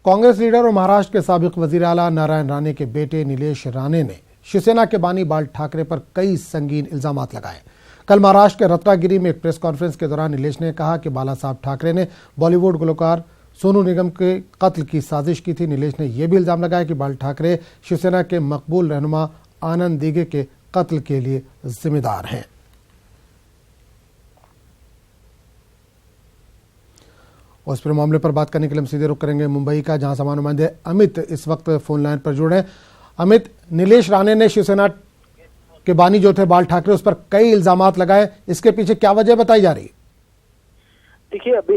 Congress leader और महाराष्ट्र के साबिक वजीर आला नारायण राणे के बेटे नीलेश राणे ने शिवसेना के बानी बाल ठाकरे पर कई संगीन इल्जाम लगाए। कल महाराष्ट्र के रत्नागिरी में एक प्रेस कॉन्फ्रेंस के दौरान नीलेश ने कहा कि बाला साहब ठाकरे ने बॉलीवुड गुलकार सोनू निगम के कत्ल की साजिश की थी। नीलेश ने यह भी इल्जाम लगाया कि बाल ठाकरे शिवसेना के मकबूल रहनुमा आनंद दिघे के कत्ल के लिए जिम्मेदार हैं। और इस पर मामले पर बात करने के लिए हम सीधे रुख करेंगे मुंबई का, जहां समाचार नुमाइंदे अमित इस वक्त फोन लाइन पर जुड़े हैं। अमित, नीलेश राणे ने शिवसेना के बानी जो थे बाल ठाकरे, उस पर कई इल्जामात लगाए, इसके पीछे क्या वजह बताई जा रही? देखिए, अभी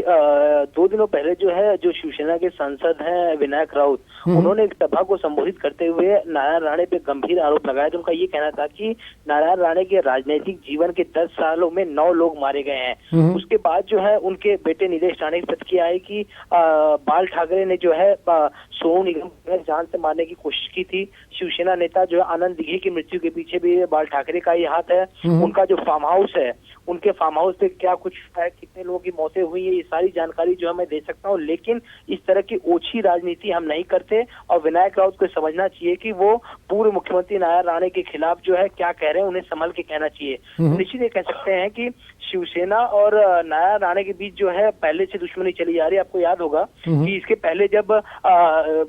2 दिनों पहले जो शिवसेना के सांसद हैं विनायक राउत, उन्होंने एक सभा को संबोधित करते हुए नारायण राणे पे गंभीर आरोप लगाया। तो उनका ये कहना था कि नारायण राणे के राजनीतिक जीवन के 10 सालों में 9 लोग मारे गए हैं। उसके बाद उनके बेटे नीलेश राणे की प्रतिक्रिया आई कि बाल ठाकरे ने सोनू निगम को जान से मारने की कोशिश की थी। शिवसेना नेता आनंद दिघे की मृत्यु के पीछे भी बाल ठाकरे का ही हाथ है। उनका जो फार्म हाउस है, उनके फार्म हाउस पे क्या कुछ है, कितने लोगों की मौतें हुई है, ये सारी जानकारी मैं दे सकता हूँ, लेकिन इस तरह की ओछी राजनीति हम नहीं करते। और विनायक राउत को समझना चाहिए कि वो पूर्व मुख्यमंत्री नारायण राणे के खिलाफ क्या कह रहे हैं, उन्हें संभल के कहना चाहिए। निश्चित ये कह सकते हैं कि शिवसेना और नारायण राणे के बीच पहले से दुश्मनी चली जा रही है। आपको याद होगा कि इसके पहले जब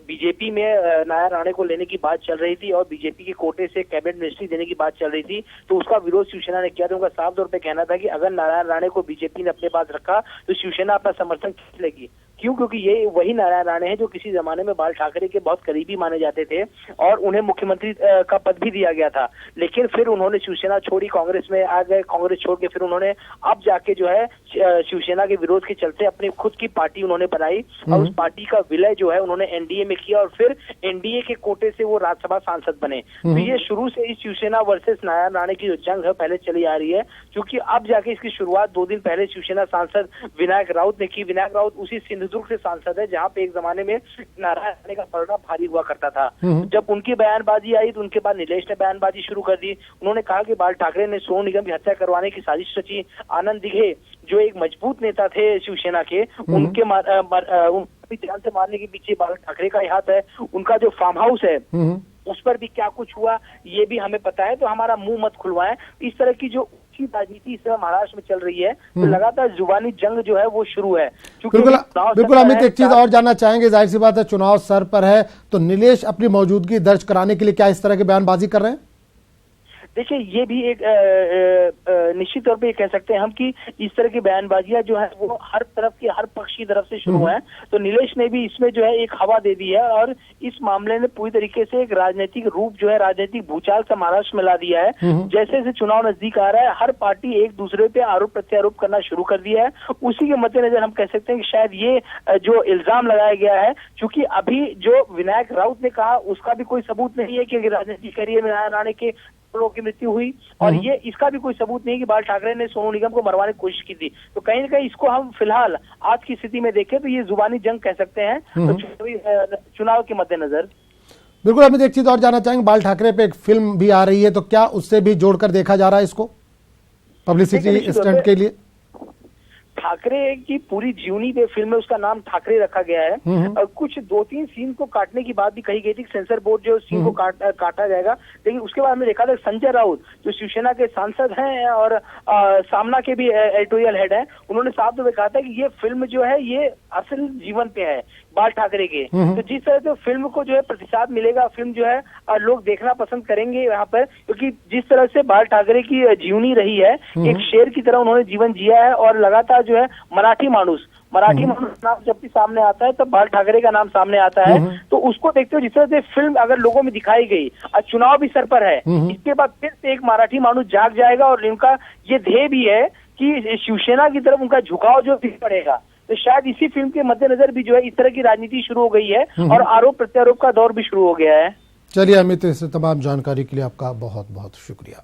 बीजेपी में नारायण राणे को लेने की बात चल रही थी और बीजेपी के कोटे से कैबिनेट मिनिस्ट्री देने की बात चल रही थी, तो उसका विरोध शिवसेना ने किया था। उनका साफ तौर पर कहना था कि अगर नारायण राणे को बीजेपी ने अपने पास रखा तो शिवसेना अपना समर्थन खींच लेगी। क्यों? क्योंकि ये वही नारायण राणे हैं जो किसी जमाने में बाल ठाकरे के बहुत करीबी माने जाते थे और उन्हें मुख्यमंत्री का पद भी दिया गया था। लेकिन फिर उन्होंने शिवसेना छोड़ी, कांग्रेस में आ गए। कांग्रेस छोड़ के फिर उन्होंने अब जाके शिवसेना के विरोध के चलते अपनी खुद की पार्टी उन्होंने बनाई और उस पार्टी का विलय उन्होंने एनडीए में किया और फिर एनडीए के कोटे से वो राज्यसभा सांसद बने। तो ये शुरू से इस शिवसेना वर्सेस नारायण राणे की जो जंग है पहले चली आ रही है, क्योंकि अब जाके इसकी शुरुआत 2 दिन पहले शिवसेना सांसद विनायक राउत ने की। विनायक राउत उसी सिंधुदुर्ग से सांसद है जहां पे एक जमाने में नारायण राणे का पलड़ा भारी हुआ करता था। जब उनकी बयानबाजी आई तो उनके बाद नीलेश ने बयानबाजी शुरू कर दी। उन्होंने कहा कि बाल ठाकरे ने सोनू निगम की हत्या करवाने की साजिश रची। आनंद दिघे जो एक मजबूत नेता थे शिवसेना के, उनके जान से मारने के पीछे बाल ठाकरे का हाथ है। उनका जो फार्म हाउस है उस पर भी क्या कुछ हुआ ये भी हमें पता है, तो हमारा मुंह मत खुलवाएं। इस तरह की जो राजनीति इस समय महाराष्ट्र में चल रही है, तो लगातार जुबानी जंग वो शुरू है। बिल्कुल अमित, एक चीज और जानना चाहेंगे, जाहिर सी बात है चुनाव सर पर है, तो नीलेश अपनी मौजूदगी दर्ज कराने के लिए क्या इस तरह की बयानबाजी कर रहे हैं? देखिए, ये भी एक निश्चित तौर पे कह सकते हैं हम कि इस तरह की बयानबाजियां वो हर तरफ की, हर पक्ष की तरफ से शुरू है। तो नीलेश ने भी इसमें एक हवा दे दी है और इस मामले ने पूरी तरीके से एक राजनीतिक रूप राजनीतिक भूचाल से महाराष्ट्र में ला दिया है। जैसे जैसे चुनाव नजदीक आ रहा है, हर पार्टी एक दूसरे पे आरोप प्रत्यारोप करना शुरू कर दिया है। उसी के मद्देनजर हम कह सकते हैं कि शायद ये जो इल्जाम लगाया गया है, क्योंकि अभी जो विनायक राउत ने कहा उसका भी कोई सबूत नहीं है कि राजनीतिक करियर में नारायण राणे के लोगों की मृत्यु हुई, और ये इसका भी कोई सबूत नहीं कि बाल ठाकरे ने सोनू निगम को मरवाने की कोशिश की थी। तो कहीं ना कहीं इसको हम फिलहाल आज की स्थिति में देखें तो ये जुबानी जंग कह सकते हैं तो चुनाव के मद्देनजर। बिल्कुल अमित, एक चीज और जानना चाहेंगे, बाल ठाकरे पे एक फिल्म भी आ रही है, तो क्या उससे भी जोड़कर देखा जा रहा है इसको पब्लिसिटी स्टंट के लिए? ठाकरे की पूरी जीवनी पे फिल्म में उसका नाम ठाकरे रखा गया है। और कुछ 2-3 सीन को काटने की बात भी कही गई थी, सेंसर बोर्ड जो सीन को काटा जाएगा। लेकिन उसके बाद में देखा था संजय राउत जो शिवसेना के सांसद हैं और सामना के भी एडिटोरियल हेड हैं, उन्होंने साफ तौर पर कहा था कि ये फिल्म ये असल जीवन पे है बाल ठाकरे के। तो जिस तरह से फिल्म को प्रतिसाद मिलेगा, फिल्म लोग देखना पसंद करेंगे यहाँ पर, क्योंकि जिस तरह से बाल ठाकरे की जीवनी रही है, एक शेर की तरह उन्होंने जीवन जिया है और लगातार मराठी मानुस नाम जब भी सामने आता है तब बाल ठाकरे का नाम सामने आता है। तो उसको देखते हुए जिस तरह से फिल्म अगर लोगों में दिखाई गई और चुनाव भी सर पर है, इसके बाद फिर से एक मराठी मानुस जाग जाएगा और उनका ये ध्येय भी है कि शिवसेना की तरफ उनका झुकाव दिख पड़ेगा। तो शायद इसी फिल्म के मद्देनजर भी इस तरह की राजनीति शुरू हो गई है और आरोप प्रत्यारोप का दौर भी शुरू हो गया है। चलिए अमित, इस तमाम जानकारी के लिए आपका बहुत बहुत शुक्रिया।